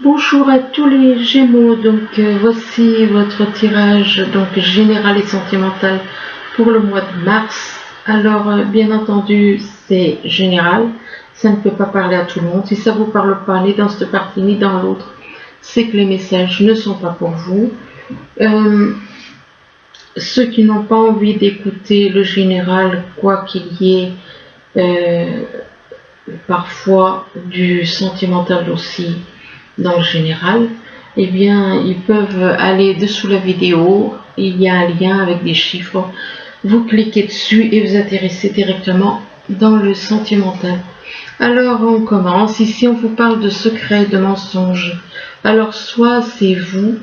Bonjour à tous les Gémeaux, voici votre tirage général et sentimental pour le mois de mars. Alors bien entendu c'est général, ça ne peut pas parler à tout le monde. Si ça vous parle pas ni dans cette partie ni dans l'autre, c'est que les messages ne sont pas pour vous. Ceux qui n'ont pas envie d'écouter le général, quoi qu'il y ait parfois du sentimental aussi dans le général, eh bien ils peuvent aller dessous la vidéo, il y a un lien avec des chiffres, vous cliquez dessus et vous atterrissez directement dans le sentimental. Alors on commence. Ici on vous parle de secrets, de mensonges. Alors soit c'est vous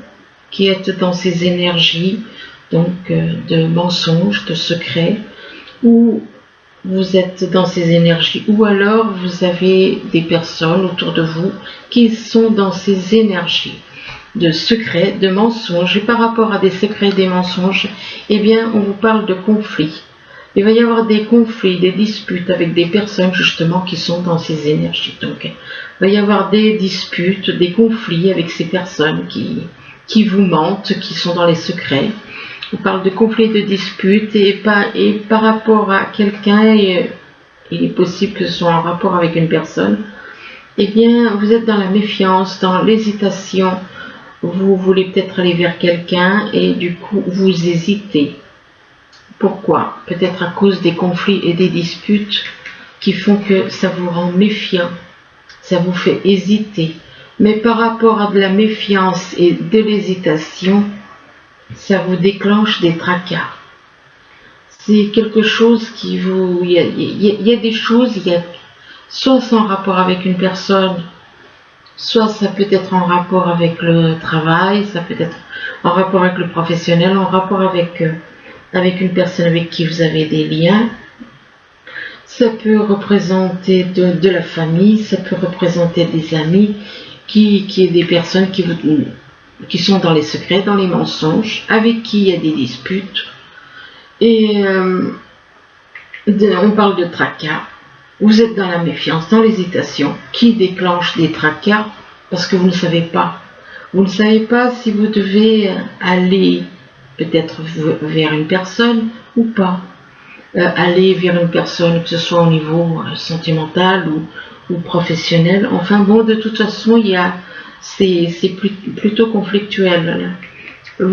qui êtes dans ces énergies de mensonges, de secrets, ou vous êtes dans ces énergies, ou alors vous avez des personnes autour de vous qui sont dans ces énergies de secrets, de mensonges. Et par rapport à des secrets et des mensonges, eh bien on vous parle de conflits. Il va y avoir des conflits, des disputes avec des personnes justement qui sont dans ces énergies. Donc il va y avoir des disputes, des conflits avec ces personnes qui vous mentent, qui sont dans les secrets. On parle de conflits, de disputes, et par rapport à quelqu'un, il est possible que ce soit en rapport avec une personne, eh bien vous êtes dans la méfiance, dans l'hésitation. Vous voulez peut-être aller vers quelqu'un et du coup vous hésitez. Pourquoi? Peut-être à cause des conflits et des disputes qui font que ça vous rend méfiant, ça vous fait hésiter. Mais par rapport à de la méfiance et de l'hésitation, ça vous déclenche des tracas. C'est quelque chose qui vous... Il y a des choses, soit c'est en rapport avec une personne, soit ça peut être en rapport avec le travail, ça peut être en rapport avec le professionnel, en rapport avec une personne avec qui vous avez des liens. Ça peut représenter de la famille, ça peut représenter des amis, qui est des personnes qui sont dans les secrets, dans les mensonges, avec qui il y a des disputes. Et on parle de tracas. Vous êtes dans la méfiance, dans l'hésitation, qui déclenche des tracas parce que vous ne savez pas. Vous ne savez pas si vous devez aller peut-être vers une personne ou pas. Aller vers une personne, que ce soit au niveau sentimental ou professionnel. Enfin bon, de toute façon, c'est plutôt conflictuel.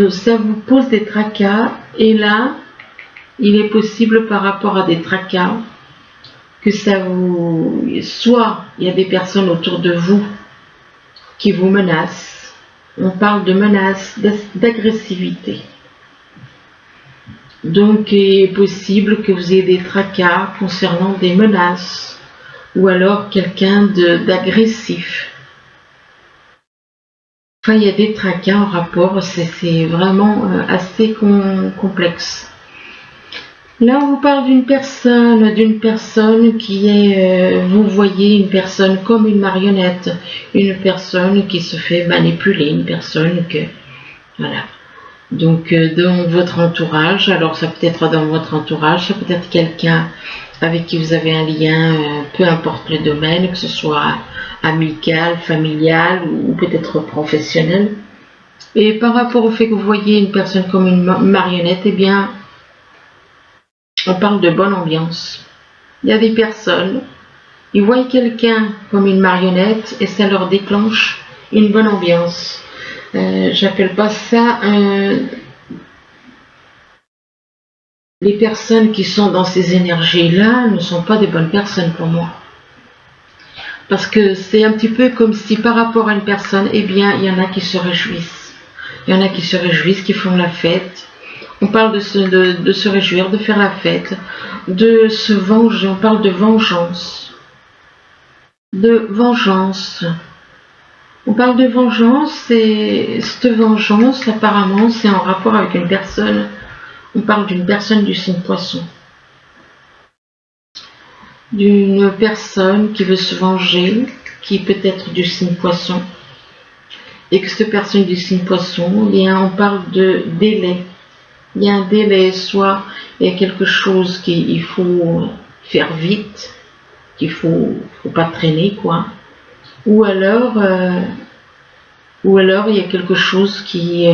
Ça vous pose des tracas, et là, il est possible par rapport à des tracas que soit il y a des personnes autour de vous qui vous menacent. On parle de menaces, d'agressivité. Donc il est possible que vous ayez des tracas concernant des menaces, ou alors quelqu'un d'agressif. Enfin, il y a des tracas en rapport, c'est vraiment assez complexe. Là, on vous parle d'une personne qui est, vous voyez une personne comme une marionnette, une personne qui se fait manipuler, une personne que, voilà. Donc, dans votre entourage, alors ça peut être dans votre entourage, ça peut être quelqu'un avec qui vous avez un lien, peu importe le domaine, que ce soit amical, familial ou peut-être professionnel. Et par rapport au fait que vous voyez une personne comme une marionnette, eh bien, on parle de bonne ambiance. Il y a des personnes, ils voient quelqu'un comme une marionnette et ça leur déclenche une bonne ambiance. J'appelle pas ça les personnes qui sont dans ces énergies-là ne sont pas des bonnes personnes pour moi. Parce que c'est un petit peu comme si par rapport à une personne, eh bien, il y en a qui se réjouissent. Il y en a qui se réjouissent, qui font la fête. On parle de se réjouir, de faire la fête, de se venger. On parle de vengeance. De vengeance. On parle de vengeance, et cette vengeance, apparemment, c'est en rapport avec une personne. On parle d'une personne du signe Poisson. D'une personne qui veut se venger, qui peut être du signe Poisson. Et que cette personne du signe Poisson, eh bien, on parle de délai. Il y a un délai, soit il y a quelque chose qu'il faut faire vite, qu'il faut pas traîner, quoi. Ou alors, Ou alors il y a quelque chose qui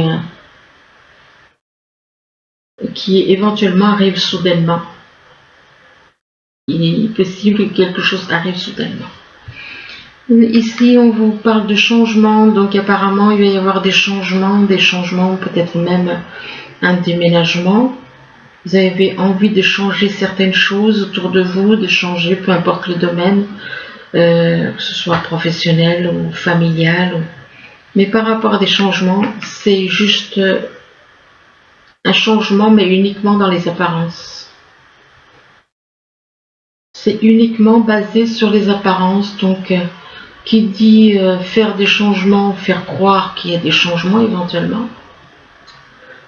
éventuellement arrive soudainement. Il est possible que quelque chose arrive soudainement. Ici, on vous parle de changement, donc apparemment, il va y avoir des changements, peut-être même un déménagement. Vous avez envie de changer certaines choses autour de vous, de changer, peu importe le domaine, que ce soit professionnel ou familial. Mais par rapport à des changements, c'est juste un changement, mais uniquement dans les apparences. C'est uniquement basé sur les apparences, donc qui dit faire des changements, faire croire qu'il y a des changements éventuellement.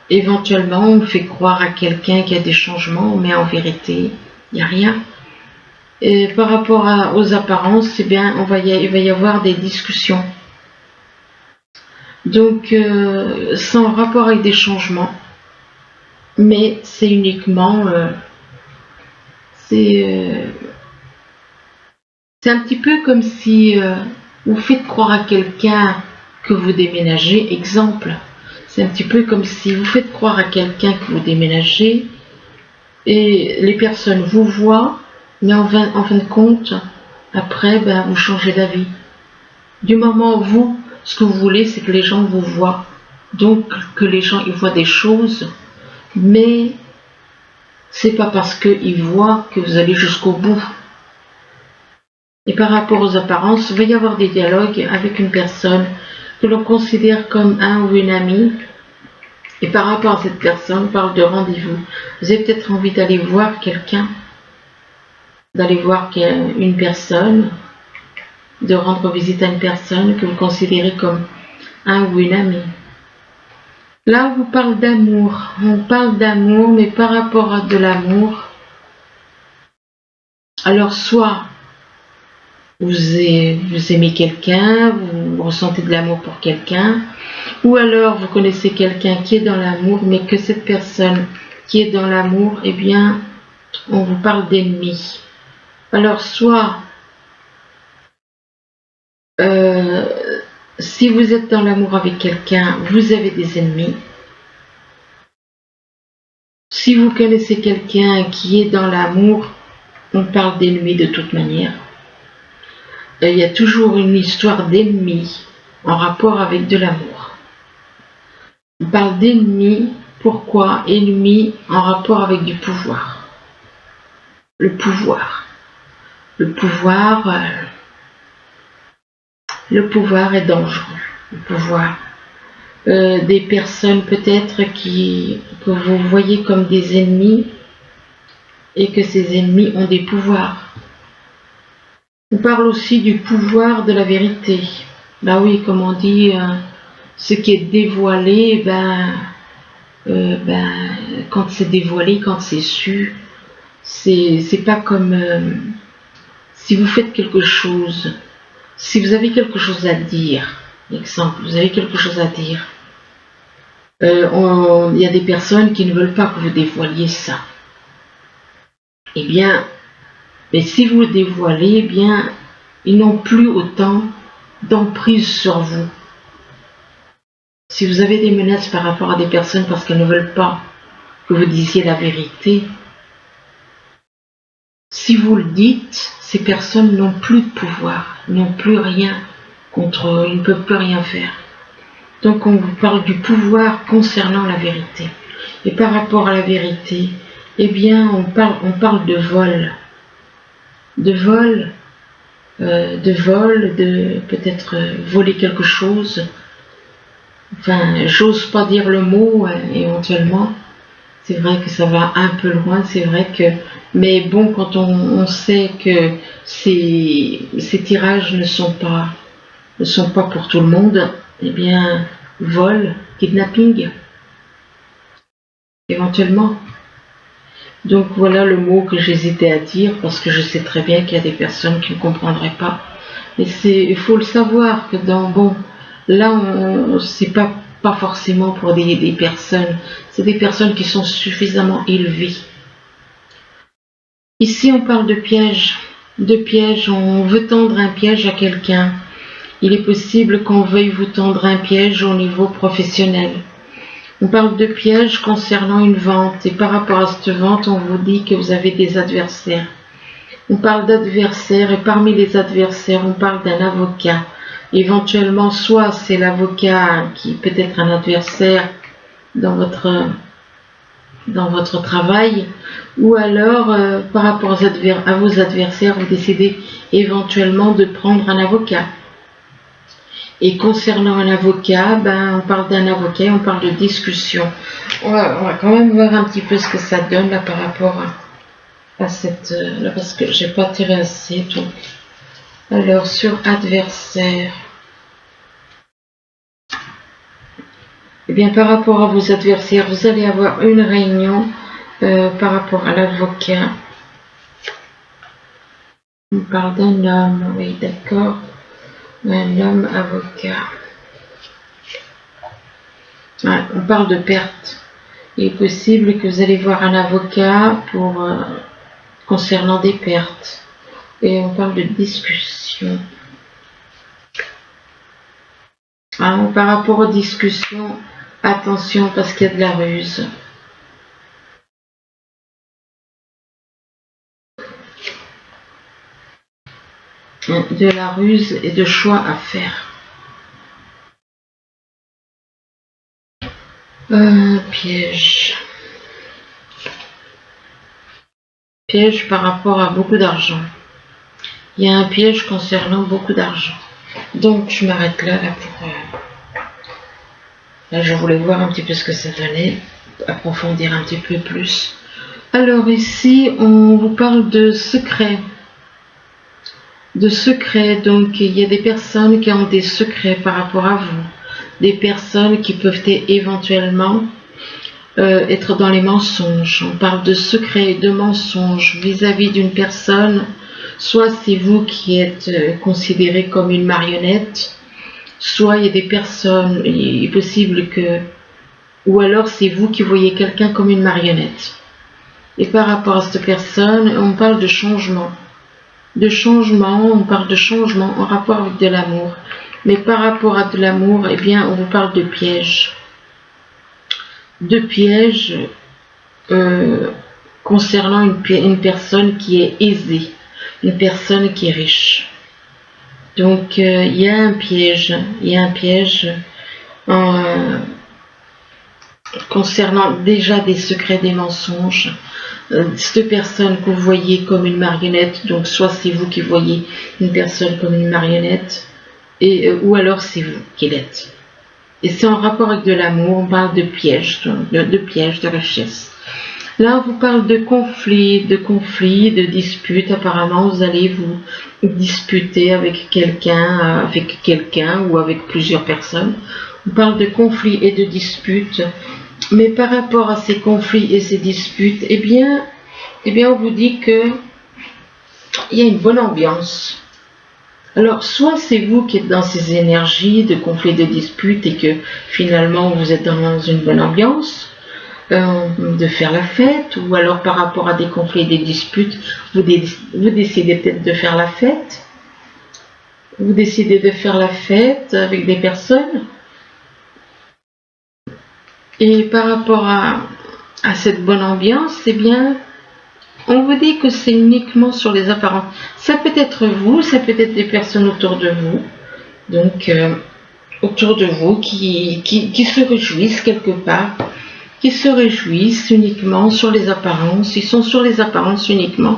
Éventuellement, on fait croire à quelqu'un qu'il y a des changements, mais en vérité, il n'y a rien. Et par rapport aux apparences, eh bien, il va y avoir des discussions. Donc, sans rapport avec des changements, mais c'est uniquement... c'est un petit peu comme si vous faites croire à quelqu'un que vous déménagez. Exemple, c'est un petit peu comme si vous faites croire à quelqu'un que vous déménagez et les personnes vous voient, mais en fin de compte, après, ben, vous changez d'avis. Du moment où vous, ce que vous voulez, c'est que les gens vous voient. Donc, que les gens ils voient des choses, mais c'est pas parce qu'ils voient que vous allez jusqu'au bout. Et par rapport aux apparences, il va y avoir des dialogues avec une personne que l'on considère comme un ou une amie. Et par rapport à cette personne, on parle de rendez-vous. Vous avez peut-être envie d'aller voir quelqu'un, d'aller voir une personne, de rendre visite à une personne que vous considérez comme un ou une amie. Là, on vous parle d'amour. On parle d'amour, mais par rapport à de l'amour, alors soit vous aimez quelqu'un, vous ressentez de l'amour pour quelqu'un, ou alors vous connaissez quelqu'un qui est dans l'amour, mais que cette personne qui est dans l'amour, eh bien, on vous parle d'ennemis. Alors soit, si vous êtes dans l'amour avec quelqu'un, vous avez des ennemis. Si vous connaissez quelqu'un qui est dans l'amour, on parle d'ennemis de toute manière. Il y a toujours une histoire d'ennemis en rapport avec de l'amour. On parle d'ennemis, pourquoi? Ennemis en rapport avec du pouvoir. Le pouvoir. Le pouvoir est dangereux. Le pouvoir. Des personnes peut-être que vous voyez comme des ennemis et que ces ennemis ont des pouvoirs. On parle aussi du pouvoir de la vérité. Bah oui, comme on dit, ce qui est dévoilé, quand c'est dévoilé, quand c'est su, c'est pas comme si vous faites quelque chose, si vous avez quelque chose à dire, exemple, vous avez quelque chose à dire, il y a des personnes qui ne veulent pas que vous dévoiliez ça. Eh bien, mais si vous le dévoilez, eh bien, ils n'ont plus autant d'emprise sur vous. Si vous avez des menaces par rapport à des personnes parce qu'elles ne veulent pas que vous disiez la vérité, si vous le dites, ces personnes n'ont plus de pouvoir, n'ont plus rien contre eux, ils ne peuvent plus rien faire. Donc on vous parle du pouvoir concernant la vérité. Et par rapport à la vérité, eh bien on parle de vol. De peut-être voler quelque chose. Enfin, j'ose pas dire le mot, éventuellement. C'est vrai que ça va un peu loin, c'est vrai que... Mais bon, quand on sait que ces tirages ne sont pas pour tout le monde, eh bien, vol, kidnapping, éventuellement. Donc voilà le mot que j'hésitais à dire, parce que je sais très bien qu'il y a des personnes qui ne comprendraient pas. Mais il faut le savoir que là, c'est pas forcément pour des personnes, c'est des personnes qui sont suffisamment élevées. Ici, on parle de piège, on veut tendre un piège à quelqu'un. il est possible qu'on veuille vous tendre un piège au niveau professionnel. On parle de piège concernant une vente, et par rapport à cette vente, on vous dit que vous avez des adversaires. On parle d'adversaires, et parmi les adversaires, on parle d'un avocat. Éventuellement, soit c'est l'avocat qui peut être un adversaire dans votre travail, ou alors par rapport à vos adversaires, vous décidez éventuellement de prendre un avocat. Et concernant un avocat, on parle d'un avocat, on parle de discussion. On va quand même voir un petit peu ce que ça donne là par rapport à cette... là, parce que j'ai pas tiré assez. Donc. Alors, sur adversaire... Eh bien, par rapport à vos adversaires, vous allez avoir une réunion par rapport à l'avocat. On parle d'un homme, oui, d'accord. Un homme avocat. Ouais, on parle de perte. Il est possible que vous allez voir un avocat concernant des pertes. Et on parle de discussion. Par rapport aux discussions, attention parce qu'il y a de la ruse. De la ruse et de choix à faire. Piège. Piège par rapport à beaucoup d'argent. Il y a un piège concernant beaucoup d'argent. Donc je m'arrête là pour... Là je voulais voir un petit peu ce que ça donnait, approfondir un petit peu plus. Alors ici on vous parle de secrets. Donc il y a des personnes qui ont des secrets par rapport à vous, des personnes qui peuvent éventuellement être dans les mensonges. On parle de secrets et de mensonges vis-à-vis d'une personne, soit c'est vous qui êtes considéré comme une marionnette, soit il y a des personnes, il est possible que, ou alors c'est vous qui voyez quelqu'un comme une marionnette. Et par rapport à cette personne, on parle de changement. On parle de changement en rapport avec de l'amour. Mais par rapport à de l'amour, eh bien, on vous parle de pièges. De pièges concernant une personne qui est aisée, une personne qui est riche. Donc, il y a un piège. Concernant déjà des secrets, des mensonges. Cette personne que vous voyez comme une marionnette, donc soit c'est vous qui voyez une personne comme une marionnette, ou alors c'est vous qui l'êtes. Et c'est en rapport avec de l'amour, on parle de pièges, de richesse. Là, on vous parle de conflits, de disputes. Apparemment, vous allez vous disputer avec quelqu'un ou avec plusieurs personnes. On parle de conflits et de disputes. Mais par rapport à ces conflits et ces disputes, eh bien, on vous dit que il y a une bonne ambiance. Alors, soit c'est vous qui êtes dans ces énergies de conflits, de disputes, et que finalement vous êtes dans une bonne ambiance, de faire la fête, ou alors par rapport à des conflits et des disputes, vous décidez peut-être de faire la fête. Vous décidez de faire la fête avec des personnes. Et par rapport à cette bonne ambiance, eh bien, on vous dit que c'est uniquement sur les apparences. Ça peut être vous, ça peut être des personnes autour de vous. Donc, autour de vous qui se réjouissent quelque part, qui se réjouissent uniquement sur les apparences. Ils sont sur les apparences uniquement.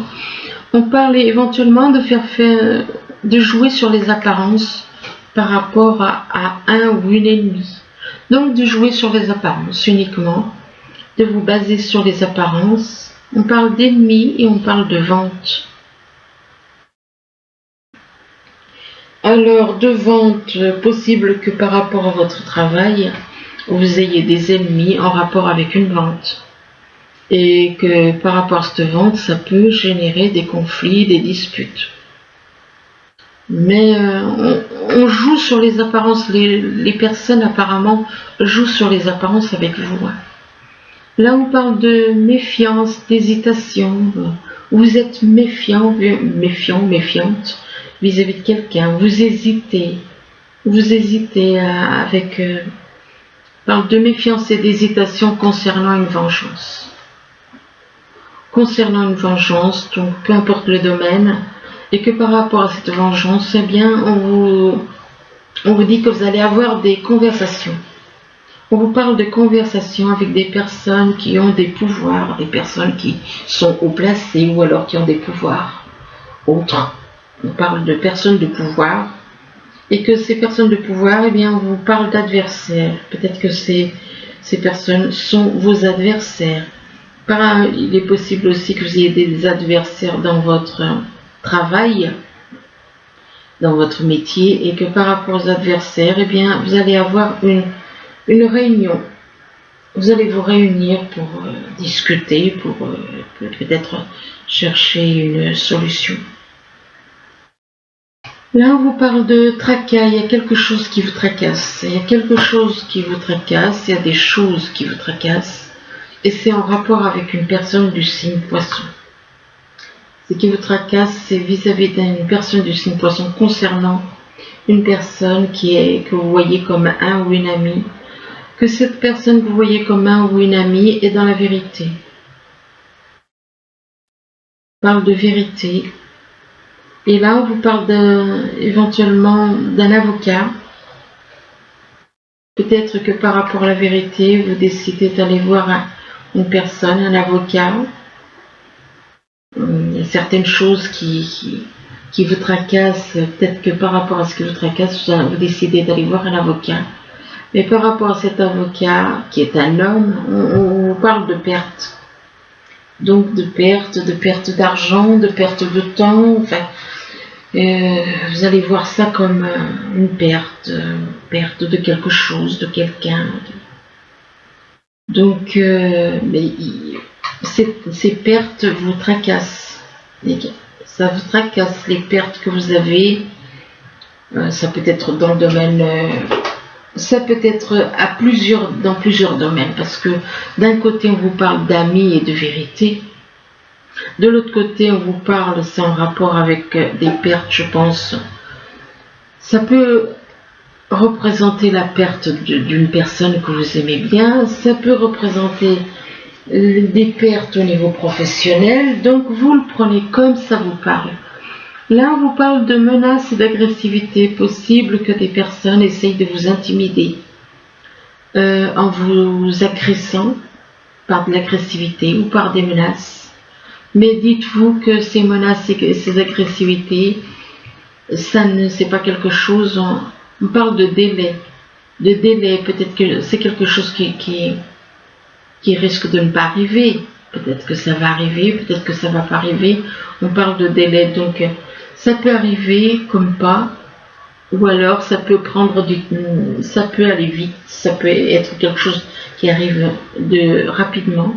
On parle éventuellement de jouer sur les apparences par rapport à un ou une ennemie. Donc de jouer sur les apparences uniquement, de vous baser sur les apparences. On parle d'ennemis et on parle de vente. Alors de vente, possible que par rapport à votre travail, vous ayez des ennemis en rapport avec une vente. Et que par rapport à cette vente, ça peut générer des conflits, des disputes. Mais on joue sur les apparences, les personnes apparemment jouent sur les apparences avec vous. Là on parle de méfiance, d'hésitation, vous êtes méfiante vis-à-vis de quelqu'un, vous hésitez, Vous hésitez parle de méfiance et d'hésitation concernant une vengeance. Concernant une vengeance, donc peu importe le domaine, et que par rapport à cette vengeance, eh bien, on vous dit que vous allez avoir des conversations. On vous parle de conversations avec des personnes qui ont des pouvoirs, des personnes qui sont haut placées ou alors qui ont des pouvoirs autres. On parle de personnes de pouvoir et que ces personnes de pouvoir, eh bien, on vous parle d'adversaires. Peut-être que ces personnes sont vos adversaires. Il est possible aussi que vous ayez des adversaires dans votre travail, dans votre métier, et que par rapport aux adversaires, eh bien, vous allez avoir une réunion. Vous allez vous réunir pour discuter, pour peut-être chercher une solution. Là, on vous parle de tracas, il y a quelque chose qui vous tracasse. Il y a quelque chose qui vous tracasse, il y a des choses qui vous tracassent. Et c'est en rapport avec une personne du signe poisson. Ce qui vous tracasse, c'est vis-à-vis d'une personne du signe poisson concernant une personne que vous voyez comme un ou une amie. Que cette personne que vous voyez comme un ou une amie est dans la vérité. On parle de vérité. Et là, on vous parle éventuellement d'un avocat. Peut-être que par rapport à la vérité, vous décidez d'aller voir une personne, un avocat. Il y a certaines choses qui vous tracassent. Peut-être que par rapport à ce qui vous tracasse, vous décidez d'aller voir un avocat. Mais par rapport à cet avocat, qui est un homme, on parle de perte. Donc de perte d'argent, de perte de temps, enfin, vous allez voir ça comme une perte de quelque chose, de quelqu'un. Donc, ces pertes vous tracassent. Ça vous tracasse les pertes que vous avez. Ça peut être dans le domaine... ça peut être dans plusieurs domaines, parce que d'un côté on vous parle d'amis et de vérité, de l'autre côté on vous parle, c'est en rapport avec des pertes, je pense. Ça peut représenter la perte d'une personne que vous aimez bien, ça peut représenter des pertes au niveau professionnel, donc vous le prenez comme ça vous parle. Là, on vous parle de menaces et d'agressivité. Possible que des personnes essayent de vous intimider en vous agressant par de l'agressivité ou par des menaces. Mais dites-vous que ces menaces et ces agressivités, c'est pas quelque chose. On parle de délai. De délai, peut-être que c'est quelque chose qui risque de ne pas arriver. Peut-être que ça va arriver, peut-être que ça va pas arriver. On parle de délai, donc ça peut arriver comme pas, ou alors ça peut ça peut aller vite, ça peut être quelque chose qui arrive rapidement.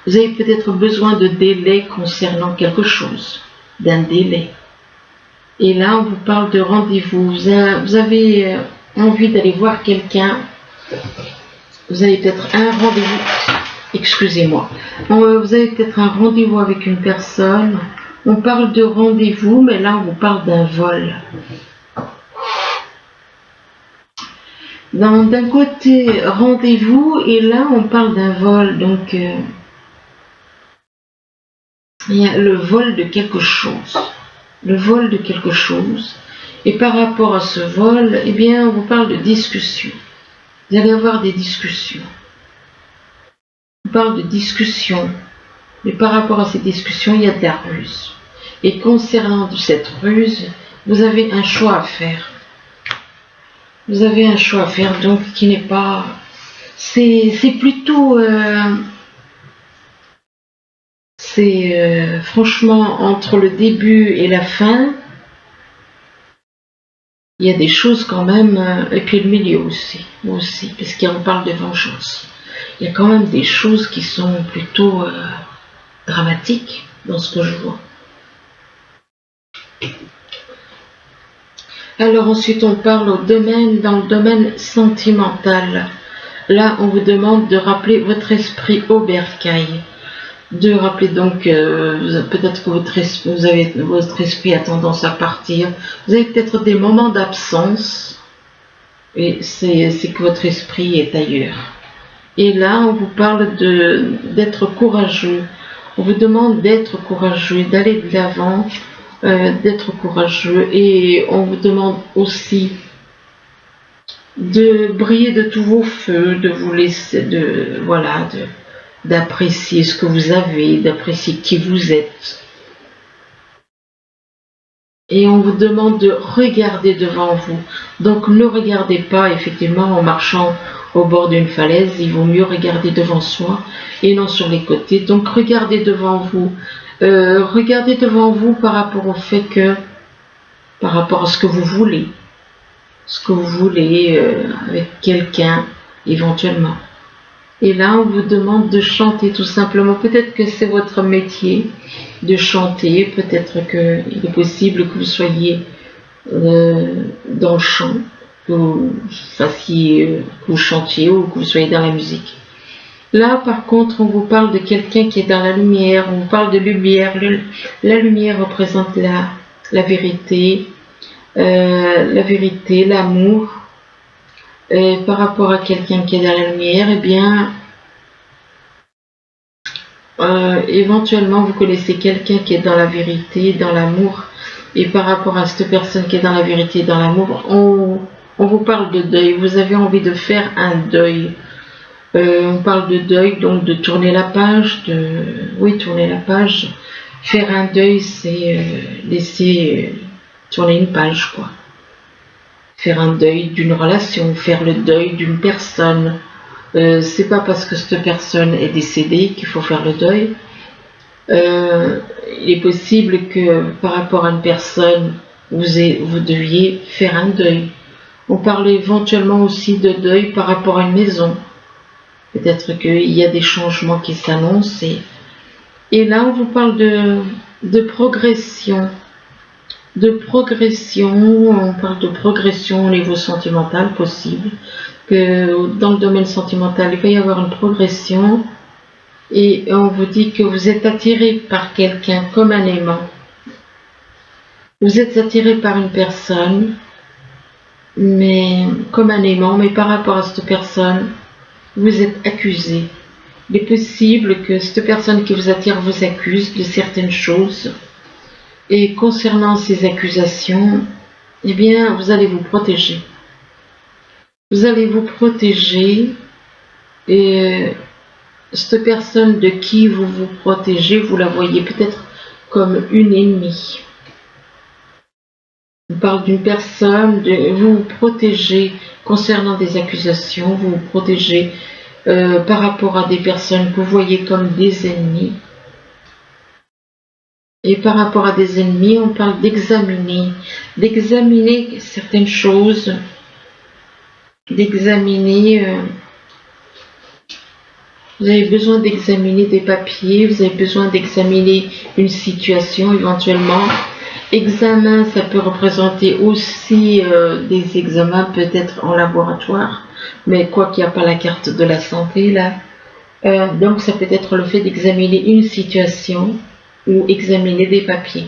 Vous avez peut-être besoin de délai concernant quelque chose, d'un délai. Et là, on vous parle de rendez-vous. Vous avez envie d'aller voir quelqu'un. Vous avez peut-être un rendez-vous. Excusez-moi. Vous avez peut-être un rendez-vous avec une personne. On parle de rendez-vous, mais là, on vous parle d'un vol. D'un côté, rendez-vous, et là, on parle d'un vol. Donc, il y a le vol de quelque chose. Le vol de quelque chose. Et par rapport à ce vol, eh bien, on vous parle de discussion. Vous allez avoir des discussions. On parle de discussion. Mais par rapport à ces discussions, il y a de la ruse. Et concernant cette ruse, vous avez un choix à faire. Vous avez un choix à faire, donc qui n'est pas... C'est plutôt... franchement, entre le début et la fin, il y a des choses quand même, et puis le milieu aussi parce qu'on parle de vengeance. Il y a quand même des choses qui sont plutôt dramatiques dans ce que je vois. Alors ensuite on parle dans le domaine sentimental. Là on vous demande de rappeler votre esprit au bercail. de rappeler donc peut-être que votre esprit a tendance à partir. Vous avez peut-être des moments d'absence et c'est que votre esprit est ailleurs. Et là, on vous parle d'être courageux. On vous demande d'être courageux, d'aller de l'avant, d'être courageux. Et on vous demande aussi de briller de tous vos feux, de vous laisser, d'apprécier ce que vous avez, d'apprécier qui vous êtes. Et on vous demande de regarder devant vous. Donc ne regardez pas effectivement en marchant au bord d'une falaise, il vaut mieux regarder devant soi et non sur les côtés. Donc regardez devant vous. Regardez devant vous par rapport au fait que, par rapport à ce que vous voulez. Ce que vous voulez avec quelqu'un éventuellement. Et là, on vous demande de chanter tout simplement. Peut-être que c'est votre métier de chanter. Peut-être qu'il est possible que vous soyez dans le chant, que vous que vous chantiez ou que vous soyez dans la musique. Là, par contre, on vous parle de quelqu'un qui est dans la lumière. On vous parle de lumière. La lumière représente la vérité, l'amour. Et par rapport à quelqu'un qui est dans la lumière, eh bien, éventuellement vous connaissez quelqu'un qui est dans la vérité, dans l'amour, et par rapport à cette personne qui est dans la vérité, dans l'amour, on vous parle de deuil. Vous avez envie de faire un deuil. On parle de deuil, donc de tourner la page, tourner la page. Faire un deuil, c'est laisser tourner une page, quoi. Faire un deuil d'une relation, faire le deuil d'une personne. C'est pas parce que cette personne est décédée qu'il faut faire le deuil. Il est possible que par rapport à une personne, vous deviez faire un deuil. On parle éventuellement aussi de deuil par rapport à une maison. Peut-être qu'il y a des changements qui s'annoncent. Et là, on vous parle de progression. On parle de progression au niveau sentimental possible, que dans le domaine sentimental, il va y avoir une progression et on vous dit que vous êtes attiré par quelqu'un comme un aimant. Vous êtes attiré par une personne, mais comme un aimant, mais par rapport à cette personne, vous êtes accusé. Il est possible que cette personne qui vous attire vous accuse de certaines choses. Et concernant ces accusations, eh bien, vous allez vous protéger. Vous allez vous protéger et cette personne de qui vous vous protégez, vous la voyez peut-être comme une ennemie. On parle d'une personne, vous vous protégez concernant des accusations, vous vous protégez par rapport à des personnes que vous voyez comme des ennemis. Et par rapport à des ennemis, on parle d'examiner certaines choses, d'examiner. Vous avez besoin d'examiner des papiers, vous avez besoin d'examiner une situation éventuellement. Examen, ça peut représenter aussi des examens peut-être en laboratoire, mais quoi qu'il n'y a pas la carte de la santé là. Donc ça peut être le fait d'examiner une situation ou examiner des papiers.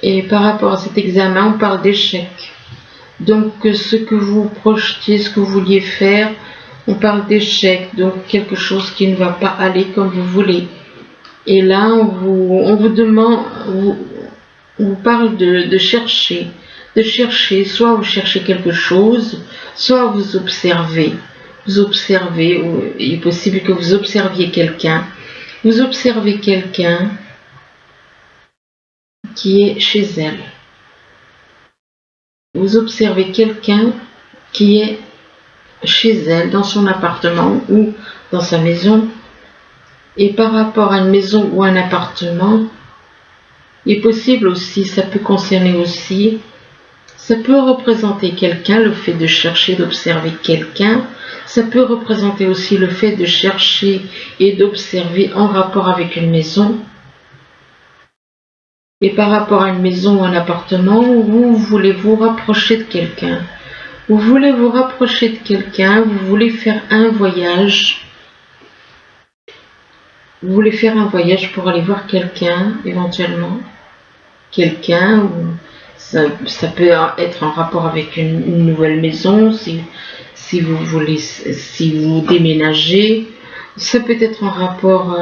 Et par rapport à cet examen, on parle d'échec. Donc ce que vous projetiez, ce que vous vouliez faire, on parle d'échec, donc quelque chose qui ne va pas aller comme vous voulez. Et là, on vous demande, on vous parle de chercher, soit vous cherchez quelque chose, soit vous observez. Il est possible que vous observiez quelqu'un. Vous observez quelqu'un qui est chez elle. Vous observez quelqu'un qui est chez elle, dans son appartement ou dans sa maison. Et par rapport à une maison ou un appartement, il est possible aussi, ça peut concerner aussi, ça peut représenter quelqu'un, le fait de chercher, d'observer quelqu'un. Ça peut représenter aussi le fait de chercher et d'observer en rapport avec une maison. Et par rapport à une maison ou un appartement, vous voulez vous rapprocher de quelqu'un. Vous voulez vous rapprocher de quelqu'un, vous voulez faire un voyage. vous voulez faire un voyage pour aller voir quelqu'un, éventuellement. Quelqu'un, ou ça peut être en rapport avec une nouvelle maison, si vous voulez, si vous déménagez. Ça peut être en rapport...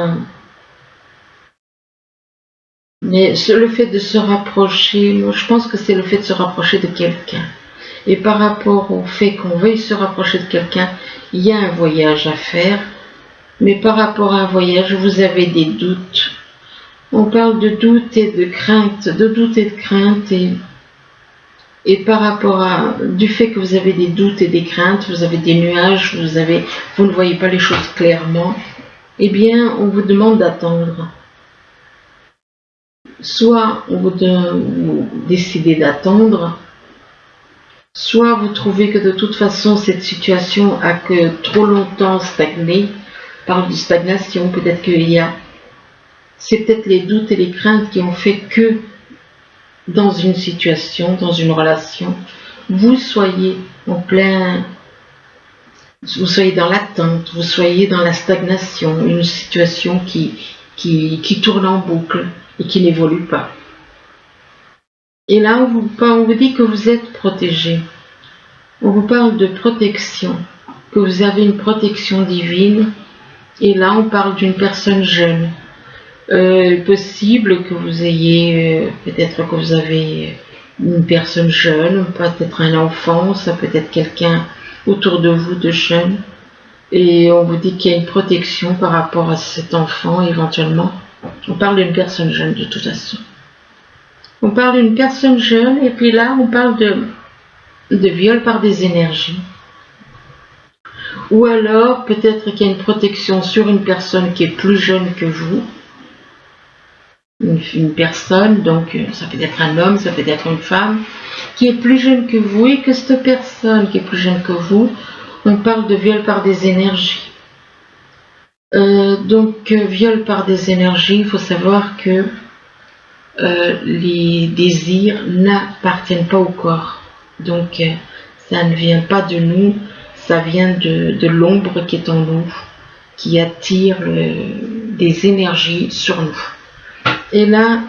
mais le fait de se rapprocher, moi je pense que c'est le fait de se rapprocher de quelqu'un. Et par rapport au fait qu'on veuille se rapprocher de quelqu'un, il y a un voyage à faire. Mais par rapport à un voyage, vous avez des doutes. On parle de doutes et de crainte, de doutes et de crainte. Et par rapport du fait que vous avez des doutes et des craintes, vous avez des nuages, vous ne voyez pas les choses clairement, eh bien, on vous demande d'attendre. Soit vous décidez d'attendre, soit vous trouvez que de toute façon cette situation a que trop longtemps stagné. On parle de stagnation, peut-être c'est peut-être les doutes et les craintes qui ont fait que dans une situation, dans une relation, vous soyez en plein, vous soyez dans l'attente, vous soyez dans la stagnation, une situation qui tourne en boucle et qui n'évolue pas. Et là, on vous dit que vous êtes protégé. On vous parle de protection, que vous avez une protection divine. Et là, on parle d'une personne jeune. Possible que vous ayez, peut-être que vous avez une personne jeune, peut-être un enfant, ça peut être quelqu'un autour de vous de jeune. Et on vous dit qu'il y a une protection par rapport à cet enfant éventuellement. On parle d'une personne jeune de toute façon. On parle d'une personne jeune et puis là on parle de viol par des énergies. Ou alors peut-être qu'il y a une protection sur une personne qui est plus jeune que vous. Une personne, donc ça peut être un homme, ça peut être une femme, qui est plus jeune que vous et que cette personne qui est plus jeune que vous, on parle de viol par des énergies. Viol par des énergies, il faut savoir que les désirs n'appartiennent pas au corps. Donc ça ne vient pas de nous, ça vient de l'ombre qui est en nous, qui attire des énergies sur nous. Et là,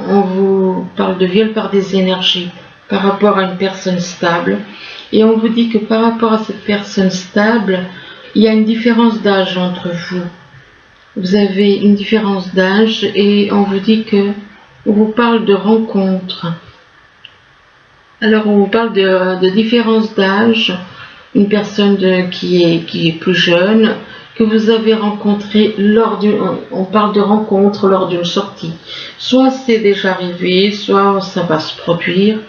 on vous parle de viol par des énergies par rapport à une personne stable. Et on vous dit que par rapport à cette personne stable, il y a une différence d'âge entre vous. Vous avez une différence d'âge et on vous dit que on vous parle de rencontres. Alors on vous parle de différence d'âge, une personne qui est plus jeune, que vous avez rencontré on parle de rencontre lors d'une sortie. Soit c'est déjà arrivé, soit ça va se produire.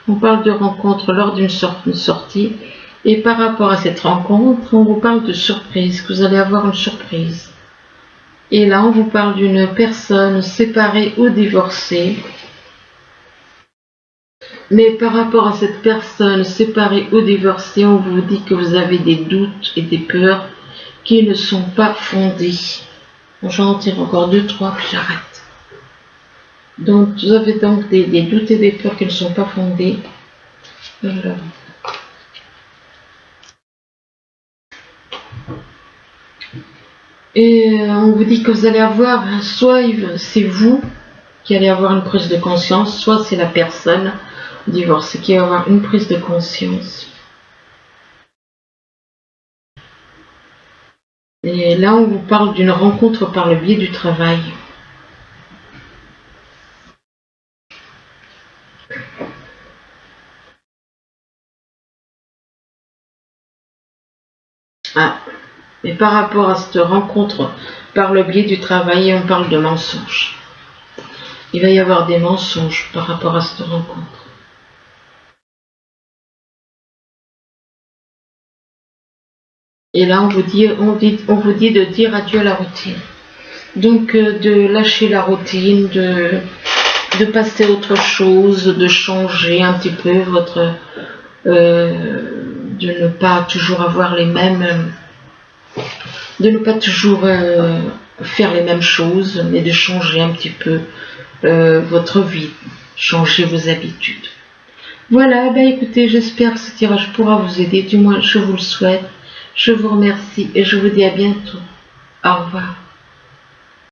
On parle de rencontre lors d'une sortie. Et par rapport à cette rencontre, on vous parle de surprise, que vous allez avoir une surprise. Et là, on vous parle d'une personne séparée ou divorcée. Mais par rapport à cette personne séparée ou divorcée, on vous dit que vous avez des doutes et des peurs qui ne sont pas fondées. J'en tire encore 2, 3, puis j'arrête. Donc, vous avez donc des doutes et des peurs qui ne sont pas fondées. Voilà. Et on vous dit que vous allez avoir, soit c'est vous qui allez avoir une prise de conscience, soit c'est la personne divorcée qui va avoir une prise de conscience. Et là, on vous parle d'une rencontre par le biais du travail. Et par rapport à cette rencontre par le biais du travail, on parle de mensonges. Il va y avoir des mensonges par rapport à cette rencontre. Et là, on vous dit de dire adieu à la routine. Donc, de lâcher la routine, de passer à autre chose, de changer un petit peu de ne pas toujours avoir les mêmes, de ne pas toujours faire les mêmes choses, mais de changer un petit peu votre vie, changer vos habitudes. Voilà, écoutez, j'espère que ce tirage pourra vous aider, du moins je vous le souhaite. Je vous remercie et je vous dis à bientôt. Au revoir.